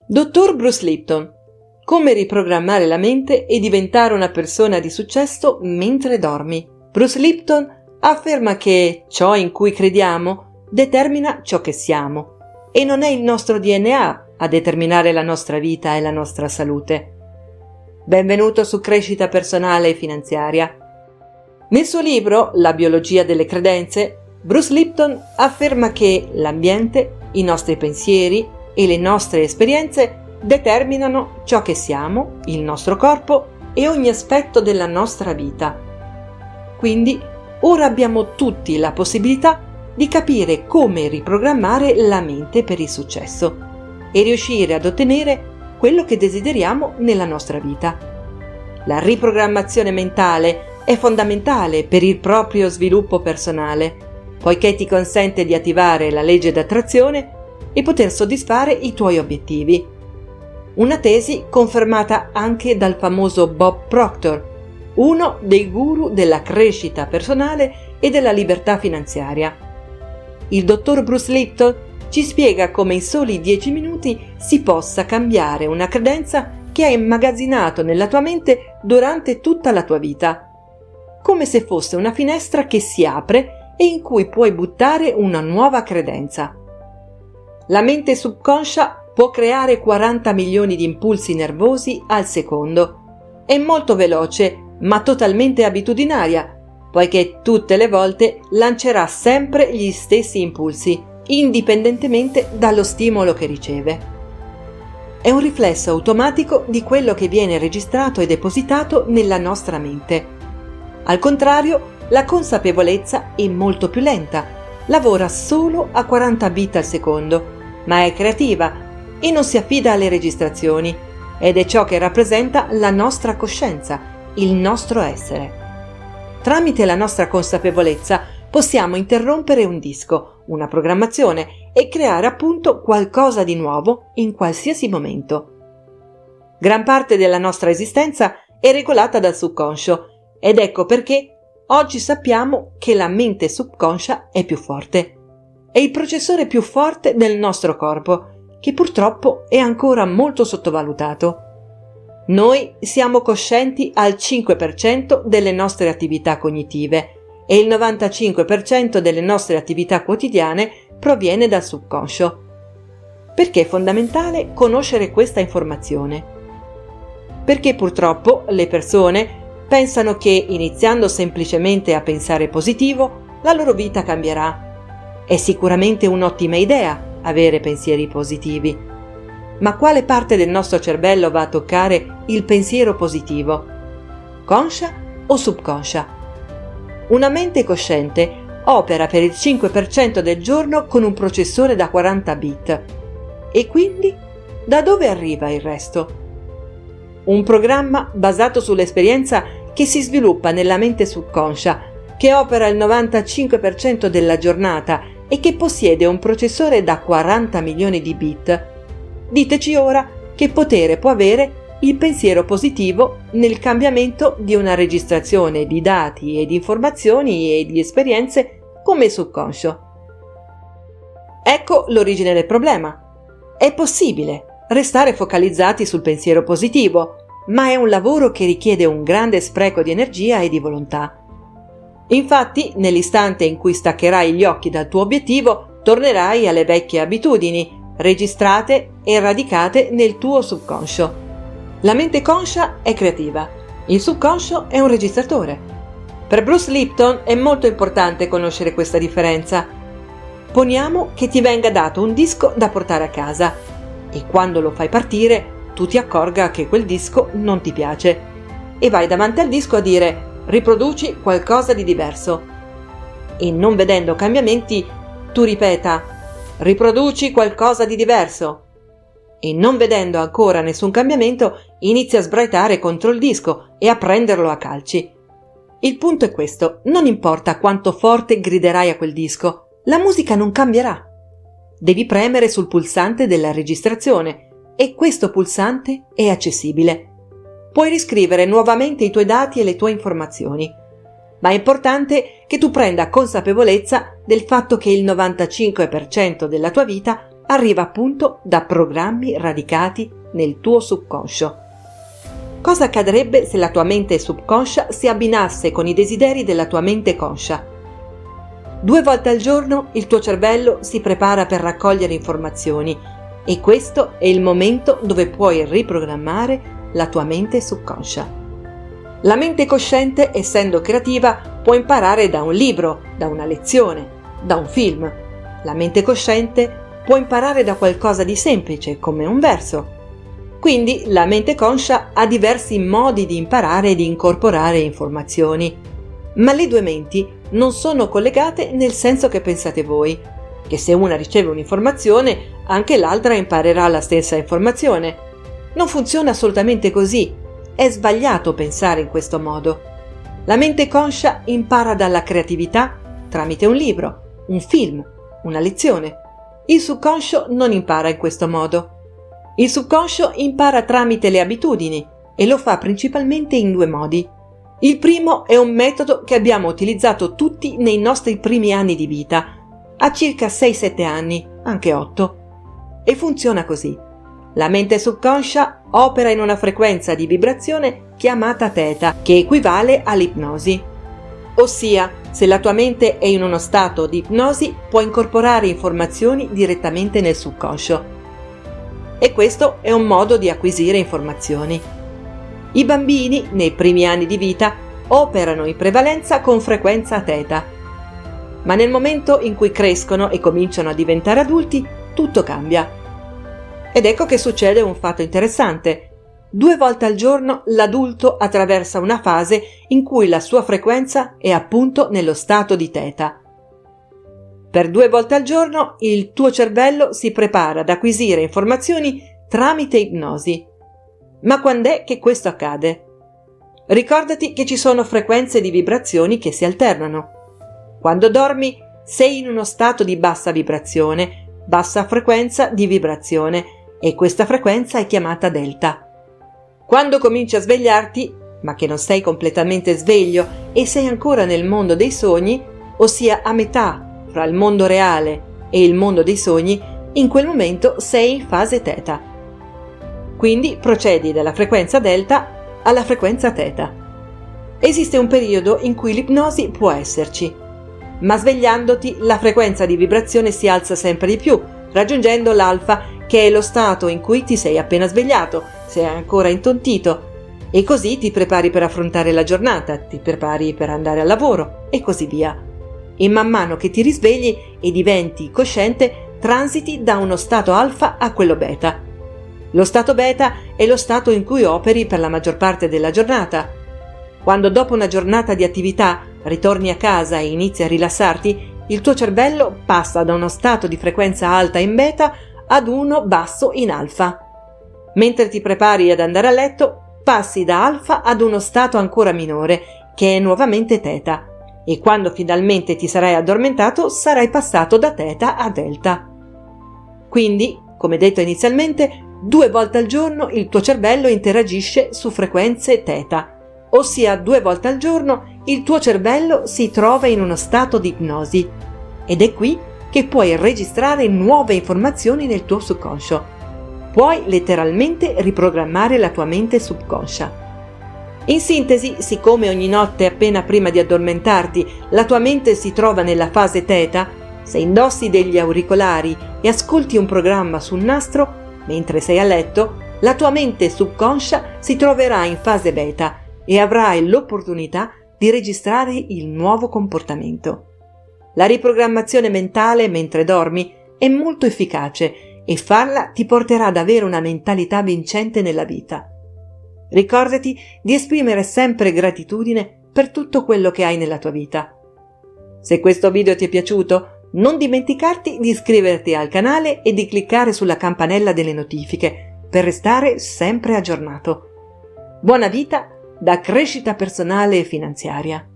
Dottor Bruce Lipton. Come riprogrammare la mente e diventare una persona di successo mentre dormi. Bruce Lipton afferma che ciò in cui crediamo determina ciò che siamo e non è il nostro DNA a determinare la nostra vita e la nostra salute. Benvenuto su Crescita Personale e Finanziaria. Nel suo libro La biologia delle credenze, Bruce Lipton afferma che l'ambiente, i nostri pensieri e le nostre esperienze determinano ciò che siamo, il nostro corpo e ogni aspetto della nostra vita. Quindi, ora abbiamo tutti la possibilità di capire come riprogrammare la mente per il successo e riuscire ad ottenere quello che desideriamo nella nostra vita. La riprogrammazione mentale è fondamentale per il proprio sviluppo personale, poiché ti consente di attivare la legge d'attrazione e poter soddisfare i tuoi obiettivi. Una tesi confermata anche dal famoso Bob Proctor, uno dei guru della crescita personale e della libertà finanziaria. Il dottor Bruce Lipton ci spiega come in soli 10 minuti si possa cambiare una credenza che hai immagazzinato nella tua mente durante tutta la tua vita, come se fosse una finestra che si apre e in cui puoi buttare una nuova credenza. La mente subconscia può creare 40 milioni di impulsi nervosi al secondo. È molto veloce, ma totalmente abitudinaria, poiché tutte le volte lancerà sempre gli stessi impulsi, indipendentemente dallo stimolo che riceve. È un riflesso automatico di quello che viene registrato e depositato nella nostra mente. Al contrario, la consapevolezza è molto più lenta, lavora solo a 40 bit al secondo, ma è creativa e non si affida alle registrazioni, ed è ciò che rappresenta la nostra coscienza, il nostro essere. Tramite la nostra consapevolezza possiamo interrompere un disco, una programmazione e creare appunto qualcosa di nuovo in qualsiasi momento. Gran parte della nostra esistenza è regolata dal subconscio ed ecco perché oggi sappiamo che la mente subconscia è più forte. È il processore più forte del nostro corpo, che purtroppo è ancora molto sottovalutato. Noi siamo coscienti al 5% delle nostre attività cognitive e il 95% delle nostre attività quotidiane proviene dal subconscio. Perché è fondamentale conoscere questa informazione? Perché purtroppo le persone pensano che iniziando semplicemente a pensare positivo, la loro vita cambierà. È sicuramente un'ottima idea avere pensieri positivi. Ma quale parte del nostro cervello va a toccare il pensiero positivo? Conscia o subconscia? Una mente cosciente opera per il 5% del giorno con un processore da 40 bit. E quindi da dove arriva il resto? Un programma basato sull'esperienza che si sviluppa nella mente subconscia, che opera il 95% della giornata e che possiede un processore da 40 milioni di bit. Diteci ora che potere può avere il pensiero positivo nel cambiamento di una registrazione di dati e di informazioni e di esperienze come il subconscio. Ecco l'origine del problema. È possibile restare focalizzati sul pensiero positivo, ma è un lavoro che richiede un grande spreco di energia e di volontà. Infatti, nell'istante in cui staccherai gli occhi dal tuo obiettivo, tornerai alle vecchie abitudini, registrate e radicate nel tuo subconscio. La mente conscia è creativa, il subconscio è un registratore. Per Bruce Lipton è molto importante conoscere questa differenza. Poniamo che ti venga dato un disco da portare a casa e quando lo fai partire tu ti accorga che quel disco non ti piace e vai davanti al disco a dire riproduci qualcosa di diverso. E non vedendo cambiamenti, tu ripeta riproduci qualcosa di diverso. E non vedendo ancora nessun cambiamento, inizi a sbraitare contro il disco e a prenderlo a calci. Il punto è questo: non importa quanto forte griderai a quel disco, la musica non cambierà. Devi premere sul pulsante della registrazione e questo pulsante è accessibile. Puoi riscrivere nuovamente i tuoi dati e le tue informazioni, ma è importante che tu prenda consapevolezza del fatto che il 95% della tua vita arriva appunto da programmi radicati nel tuo subconscio. Cosa accadrebbe se la tua mente subconscia si abbinasse con i desideri della tua mente conscia? 2 volte al giorno il tuo cervello si prepara per raccogliere informazioni e questo è il momento dove puoi riprogrammare la tua mente subconscia. La mente cosciente, essendo creativa, può imparare da un libro, da una lezione, da un film. La mente cosciente può imparare da qualcosa di semplice, come un verso. Quindi la mente conscia ha diversi modi di imparare e di incorporare informazioni. Ma le due menti non sono collegate nel senso che pensate voi, che se una riceve un'informazione, anche l'altra imparerà la stessa informazione. Non funziona assolutamente così. È sbagliato pensare in questo modo. La mente conscia impara dalla creatività tramite un libro, un film, una lezione. Il subconscio non impara in questo modo. Il subconscio impara tramite le abitudini e lo fa principalmente in 2 modi. Il primo è un metodo che abbiamo utilizzato tutti nei nostri primi anni di vita, a circa 6-7 anni, anche 8. E funziona così. La mente subconscia opera in una frequenza di vibrazione chiamata theta, che equivale all'ipnosi. Ossia, se la tua mente è in uno stato di ipnosi, può incorporare informazioni direttamente nel subconscio. E questo è un modo di acquisire informazioni. I bambini, nei primi anni di vita, operano in prevalenza con frequenza theta. Ma nel momento in cui crescono e cominciano a diventare adulti, tutto cambia. Ed ecco che succede un fatto interessante. 2 volte al giorno l'adulto attraversa una fase in cui la sua frequenza è appunto nello stato di theta. Per 2 volte al giorno il tuo cervello si prepara ad acquisire informazioni tramite ipnosi. Ma quando è che questo accade? Ricordati che ci sono frequenze di vibrazioni che si alternano. Quando dormi sei in uno stato di bassa vibrazione, bassa frequenza di vibrazione, e questa frequenza è chiamata delta. Quando cominci a svegliarti, ma che non sei completamente sveglio e sei ancora nel mondo dei sogni, ossia a metà fra il mondo reale e il mondo dei sogni, in quel momento sei in fase theta. Quindi procedi dalla frequenza delta alla frequenza theta. Esiste un periodo in cui l'ipnosi può esserci, ma svegliandoti la frequenza di vibrazione si alza sempre di più, raggiungendo l'alfa, che è lo stato in cui ti sei appena svegliato, sei ancora intontito, e così ti prepari per affrontare la giornata, ti prepari per andare al lavoro e così via. E man mano che ti risvegli e diventi cosciente, transiti da uno stato alfa a quello beta. Lo stato beta è lo stato in cui operi per la maggior parte della giornata. Quando dopo una giornata di attività ritorni a casa e inizi a rilassarti, il tuo cervello passa da uno stato di frequenza alta in beta ad uno basso in alfa. Mentre ti prepari ad andare a letto, passi da alfa ad uno stato ancora minore, che è nuovamente theta, e quando finalmente ti sarai addormentato sarai passato da theta a delta. Quindi, come detto inizialmente, 2 volte al giorno il tuo cervello interagisce su frequenze theta, ossia 2 volte al giorno il tuo cervello si trova in uno stato di ipnosi, ed è qui che puoi registrare nuove informazioni nel tuo subconscio. Puoi letteralmente riprogrammare la tua mente subconscia. In sintesi, siccome ogni notte appena prima di addormentarti la tua mente si trova nella fase theta, se indossi degli auricolari e ascolti un programma sul nastro, mentre sei a letto, la tua mente subconscia si troverà in fase beta e avrai l'opportunità di registrare il nuovo comportamento. La riprogrammazione mentale mentre dormi è molto efficace e farla ti porterà ad avere una mentalità vincente nella vita. Ricordati di esprimere sempre gratitudine per tutto quello che hai nella tua vita. Se questo video ti è piaciuto, non dimenticarti di iscriverti al canale e di cliccare sulla campanella delle notifiche per restare sempre aggiornato. Buona vita da Crescita Personale e Finanziaria.